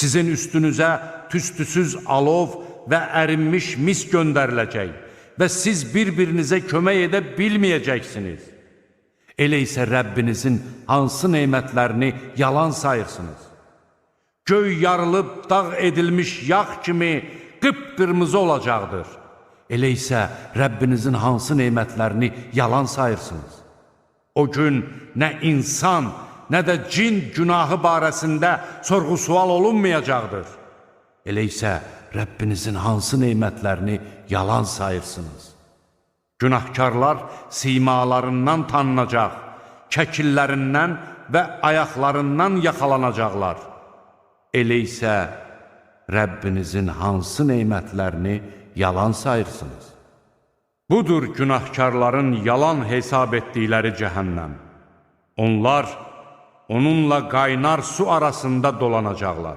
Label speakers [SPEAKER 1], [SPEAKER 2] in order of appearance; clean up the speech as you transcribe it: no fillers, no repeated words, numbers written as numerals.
[SPEAKER 1] Sizin üstünüzə tüstüsüz alov və ərinmiş mis göndəriləcək və siz bir-birinizə kömək edə bilməyəcəksiniz. Elə isə Rəbbinizin hansı nemətlərini yalan sayırsınız? Göy yarılıb dağ edilmiş yağ kimi qıpqırmızı olacaqdır. Elə isə Rəbbinizin hansı nemətlərini yalan sayırsınız? O gün nə insan, nə də cin günahı barəsində sorğu-sual olunmayacaqdır. Elə isə Rəbbinizin hansı nemətlərini yalan sayırsınız? Günahkarlar simalarından tanınacaq, kəkillərindən və ayaqlarından yaxalanacaqlar. Elə isə Rəbbinizin hansı nemətlərini yalan sayırsınız? Budur günahkarların yalan hesab etdikləri cəhənnəm. Onlar onunla qaynar su arasında dolanacaqlar.